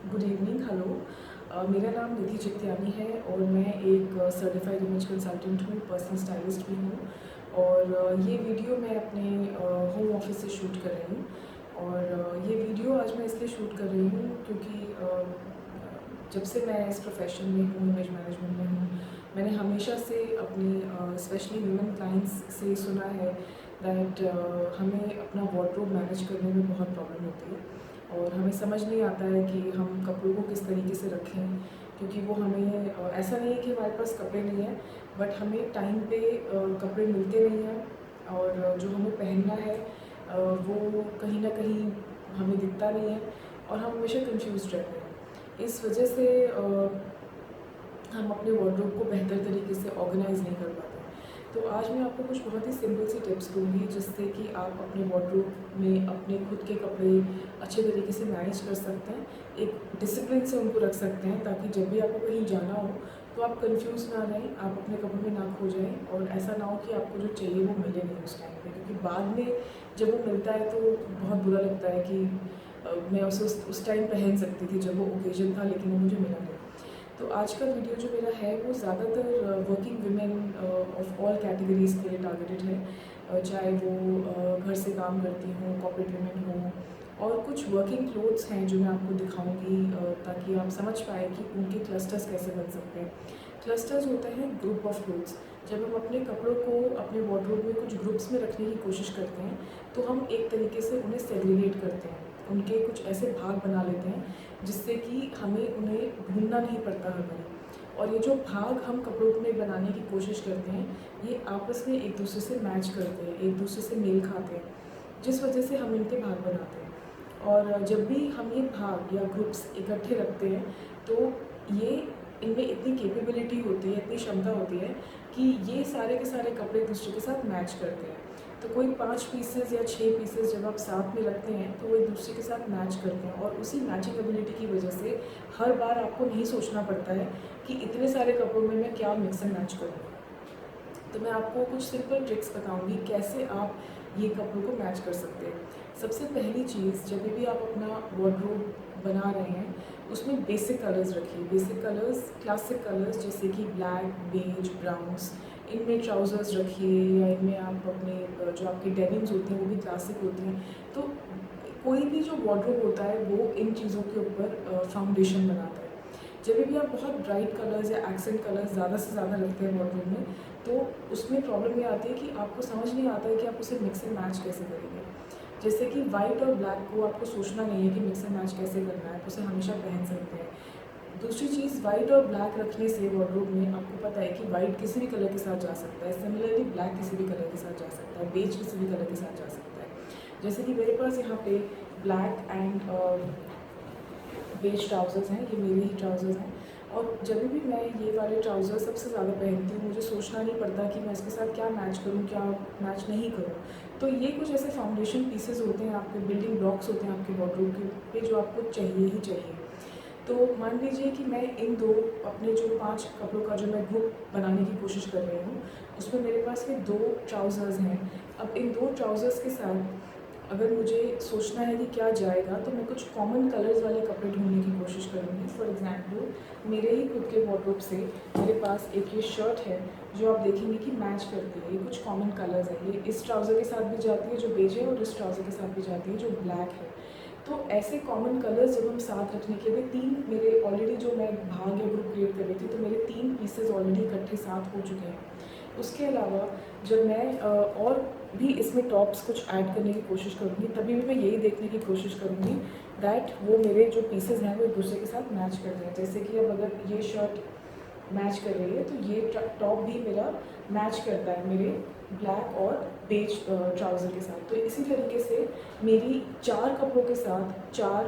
Good evening, hello. मेरा नाम निधि चित्यानी है और मैं एक सर्टिफाइड इमेज कंसल्टेंट हूँ, पर्सनल स्टाइलिस्ट भी हूँ। और ये वीडियो मैं अपने होम ऑफिस से शूट कर रही हूँ। और ये वीडियो आज मैं इसलिए शूट कर रही हूँ क्योंकि जब से मैं इस प्रोफेशन में हूँ, इमेज मैनेजमेंट में हूँ, मैंने हमेशा से अपनी स्पेशली वुमेन क्लाइंट्स से सुना है दैट हमें अपना वार्डरोब मैनेज करने में बहुत प्रॉब्लम होती है और हमें समझ नहीं आता है कि हम कपड़ों को किस तरीके से रखें, क्योंकि वो हमें ऐसा नहीं है कि हमारे पास कपड़े नहीं हैं, बट हमें टाइम पे कपड़े मिलते नहीं हैं और जो हमें पहनना है वो कहीं ना कहीं हमें दिखता नहीं है और हम हमेशा कंफ्यूज रहते हैं। इस वजह से हम अपने वार्डरोब को बेहतर तरीके से ऑर्गेनाइज नहीं कर पाते। तो आज मैं आपको कुछ बहुत ही सिंपल सी टिप्स दूँगी जिससे कि आप अपने वार्डरोब में अपने खुद के कपड़े अच्छे तरीके से मैनेज कर सकते हैं, एक डिसिप्लिन से उनको रख सकते हैं, ताकि जब भी आपको कहीं जाना हो तो आप कंफ्यूज ना रहें, आप अपने कपड़ों में ना खो जाएँ और ऐसा ना हो कि आपको जो चाहिए वो मिले नहीं उस टाइम पे, क्योंकि बाद में जब वो मिलता है तो बहुत बुरा लगता है कि मैं उसे उस टाइम पहन सकती थी जब वो ओकेजन था, लेकिन वो मुझे मिला नहीं। तो आज का वीडियो जो मेरा है वो ज़्यादातर working women of all categories के लिए टारगेटेड है, चाहे वो घर से काम करती हों, कॉर्पोरेट वुमेन हों, और कुछ वर्किंग क्लोथ्स हैं जो मैं आपको दिखाऊंगी ताकि आप समझ पाए कि उनके क्लस्टर्स कैसे बन सकते हैं। क्लस्टर्स होते हैं ग्रुप ऑफ क्लोथ्स। जब हम अपने कपड़ों को अपने वार्डरोब में कुछ ग्रुप्स में रखने की कोशिश करते हैं तो हम एक तरीके से उन्हें सेग्रीगेट करते हैं, उनके कुछ ऐसे भाग बना लेते हैं जिससे कि हमें उन्हें ढूंढना नहीं पड़ता हर बार। और ये जो भाग हम कपड़ों में बनाने की कोशिश करते हैं ये आपस में एक दूसरे से मैच करते हैं, एक दूसरे से मेल खाते हैं, जिस वजह से हम इनके भाग बनाते हैं। और जब भी हम ये भाग या ग्रुप्स इकट्ठे रखते हैं तो ये इनमें इतनी कैपेबिलिटी होती है, इतनी क्षमता होती है कि ये सारे के सारे कपड़े एक दूसरे के साथ मैच करते हैं। तो कोई 5 पीसेस या 6 पीसेस जब आप साथ में रखते हैं तो वो एक दूसरे के साथ मैच करते हैं और उसी मैचिंग एबिलिटी की वजह से हर बार आपको नहीं सोचना पड़ता है कि इतने सारे कपड़ों में मैं क्या मिक्स एंड मैच करूँ। तो मैं आपको कुछ सिंपल ट्रिक्स बताऊंगी कैसे आप ये कपड़ों को मैच कर सकते हैं। सबसे पहली चीज़, जब भी आप अपना वार्डरोब बना रहे हैं उसमें बेसिक कलर्स रखिए। बेसिक कलर्स, क्लासिक कलर्स जैसे कि ब्लैक, बेज, ब्राउन्स, इनमें ट्राउज़र्स रखिए या इनमें आप अपने जो आपकी डेनिम्स होती हैं वो भी क्लासिक होती हैं। तो कोई भी जो वार्डरोब होता है वो इन चीज़ों के ऊपर फाउंडेशन बनाता है। जब भी आप बहुत ब्राइट कलर्स या एक्सेंट कलर्स ज़्यादा से ज़्यादा रखते हैं वार्डरोब में तो उसमें प्रॉब्लम ये आती है कि आपको समझ नहीं आता है कि आप उसे मिक्स एंड मैच कैसे करेंगे। जैसे कि वाइट और ब्लैक को आपको सोचना नहीं है कि मिक्स एंड मैच कैसे करना है, आप उसे हमेशा पहन सकते हैं। दूसरी चीज़, वाइट और ब्लैक रखने से वार्डरोब में आपको पता है कि वाइट किसी भी कलर के साथ जा सकता है, सिमिलरली ब्लैक किसी भी कलर के साथ जा सकता है, बेज किसी भी कलर के साथ जा सकता है। जैसे कि मेरे पास यहाँ पे ब्लैक एंड बेज ट्राउज़र्स हैं, ये मेरे ही ट्राउज़र्स हैं। और जब भी मैं ये वाले ट्राउज़र सबसे ज़्यादा पहनती हूँ, मुझे सोचना नहीं पड़ता कि मैं इसके साथ क्या मैच करूँ, क्या मैच नहीं करूँ। तो ये कुछ ऐसे फाउंडेशन पीसेस होते हैं, आपके बिल्डिंग ब्लॉक्स होते हैं आपके वार्डरोब के पे, जो आपको चाहिए ही चाहिए। तो मान लीजिए कि मैं इन दो अपने जो 5 कपड़ों का जो मैं ग्रुप बनाने की कोशिश कर रही हूँ, उसमें मेरे पास ये 2 ट्राउज़र्स हैं। अब इन 2 ट्राउज़र्स के साथ अगर मुझे सोचना है कि क्या जाएगा तो मैं कुछ कॉमन कलर्स वाले कपड़े ढूंढने की कोशिश करूँगी। फॉर एग्जांपल मेरे ही खुद के वार्डरोब से मेरे पास एक ये शर्ट है जो आप देखेंगे कि मैच करती है, ये कुछ कॉमन कलर्स है, ये इस ट्राउज़र के साथ भी जाती है जो बेज है और इस ट्राउज़र के साथ भी जाती है जो ब्लैक है। तो ऐसे कॉमन कलर्स जब हम साथ रखने के लिए 3 मेरे ऑलरेडी जो मैं भाग या ग्रुप क्रिएट कर रही थी तो मेरे 3 पीसेज ऑलरेडी इकट्ठे साथ हो चुके हैं। उसके अलावा जब मैं और भी इसमें टॉप्स कुछ ऐड करने की कोशिश करूँगी तभी भी मैं यही देखने की कोशिश करूँगी दैट वो मेरे जो पीसेस हैं वो एक दूसरे के साथ मैच कर रहे हैं। जैसे कि अब अगर ये शर्ट मैच कर रही है तो ये टॉप भी मेरा मैच करता है मेरे ब्लैक और बेज ट्राउज़र के साथ। तो इसी तरीके से मेरी 4 कपड़ों के साथ 4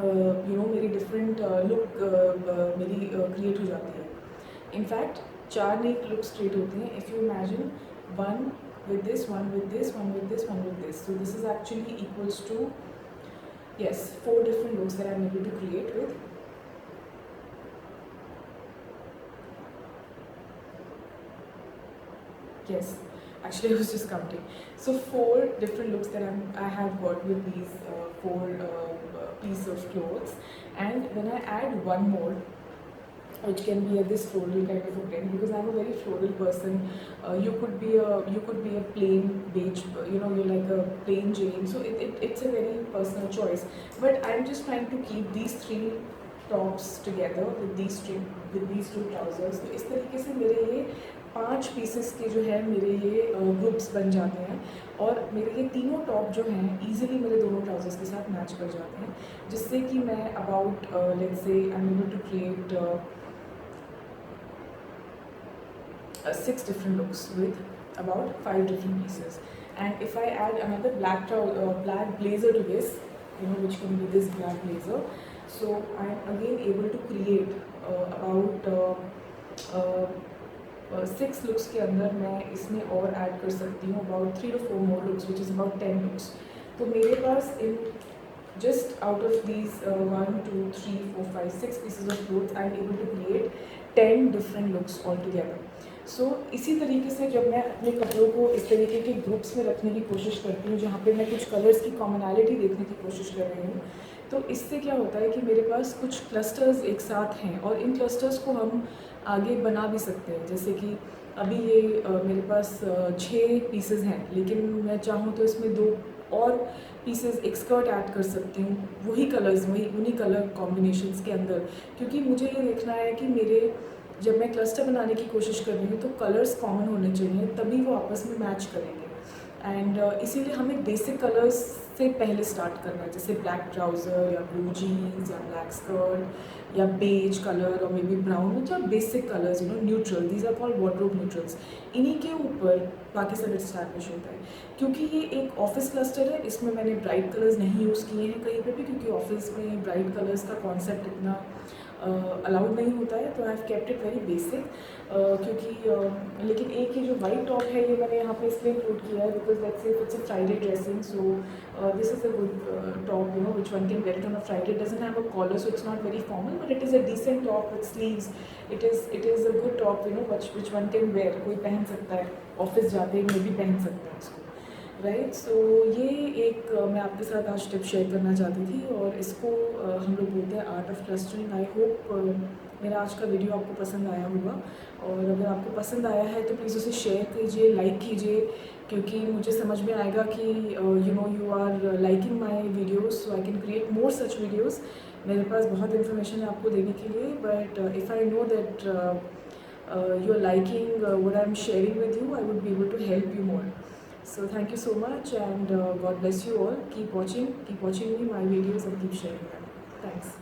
मेरी डिफरेंट लुक मेरी क्रिएट हो जाती है। इनफैक्ट 4 नई लुक्स क्रिएट होती हैं। If you imagine one with this, one with this, one with this, one with this. So this is actually equals to, yes, 4 different looks that I'm able to create with. Yes, actually I was just counting. So 4 different looks that I have got with these 4 piece of clothes, and when I add one more, which can be a this floral kind of a print, because I'm a very floral person. You could be a plain beige, you're like a plain Jane, so it's a very personal choice. But I'm just trying to keep these three tops together with these two trousers. तो इस तरीके से मेरे ये 5 pieces के जो है मेरे ये ग्रुप्स बन जाते हैं, और मेरे ये तीनों टॉप जो हैं ईजिली मेरे दोनों ट्राउजर्स के साथ मैच कर जाते हैं, जिससे कि मैं about let's say I am able to create 6 different looks with about 5 different pieces. And if I add another black blazer to this, which can be this black blazer, so I am again able to create about 6 looks के अंदर मैं इसमें और add कर सकती हूँ about 3 to 4 more looks, which is about 10 looks. तो मेरे पास in just out of these 1, 2, 3, 4, 5, 6 pieces of clothes, I am able to create 10 different looks altogether. सो इसी तरीके से जब मैं अपने कपड़ों को इस तरीके के ग्रुप्स में रखने की कोशिश करती हूँ, जहाँ पे मैं कुछ कलर्स की कॉमनैलिटी देखने की कोशिश कर रही हूँ, तो इससे क्या होता है कि मेरे पास कुछ क्लस्टर्स एक साथ हैं, और इन क्लस्टर्स को हम आगे बना भी सकते हैं। जैसे कि अभी ये मेरे पास 6 पीसेस हैं, लेकिन मैं चाहूँ तो इसमें 2 और पीसेस एक स्कर्ट ऐड कर सकती हूँ, वही कलर्स, उन्हीं कलर कॉम्बिनेशंस के अंदर, क्योंकि मुझे ये देखना है कि मेरे जब मैं क्लस्टर बनाने की कोशिश कर रही हूँ तो कलर्स कॉमन होने चाहिए, तभी वो आपस में मैच करेंगे। एंड इसीलिए हमें बेसिक कलर्स से पहले स्टार्ट करना है, जैसे ब्लैक ट्राउज़र या ब्लू जीन्स या ब्लैक स्कर्ट या बेज कलर और maybe brown, which are basic colours, neutral, these are called wardrobe neutrals. इन्हीं के ऊपर बाकी सब इस्टैब्लिश होता है। क्योंकि ये एक ऑफिस क्लस्टर है, इसमें मैंने ब्राइट कलर्स नहीं यूज़ किए हैं कहीं पे भी, क्योंकि ऑफिस में ब्राइट कलर्स का कॉन्सेप्ट इतना अलाउड नहीं होता है, तो I have kept it very basic. क्योंकि लेकिन एक ये जो वाइट टॉप है ये मैंने यहाँ पे इसलिए इंक्लूड किया है because let's say it's a Friday dressing, so this is a good top which one can wear it on a Friday, doesn't have a collar, so it's not very formal, but it is a decent top with sleeves. It is a good top which one can wear, कोई पहन सकता है, office जाते हुए भी पहन सकता है इसको, राइट। सो ये एक मैं आपके साथ आज टिप शेयर करना चाहती थी, और इसको हम लोग बोलते हैं art of clustering. I hope मेरा आज का वीडियो आपको पसंद आया होगा, और अगर आपको पसंद आया है तो प्लीज़ उसे शेयर कीजिए, लाइक कीजिए, क्योंकि मुझे समझ में आएगा कि you are liking my videos, so I can create more such videos. मेरे पास बहुत इन्फॉर्मेशन है आपको देने के लिए, but if I know that you are liking what I am sharing with you, I would be able to help you more. So thank you so much, and God bless you all. Keep watching me, my videos, and keep sharing them. Thanks.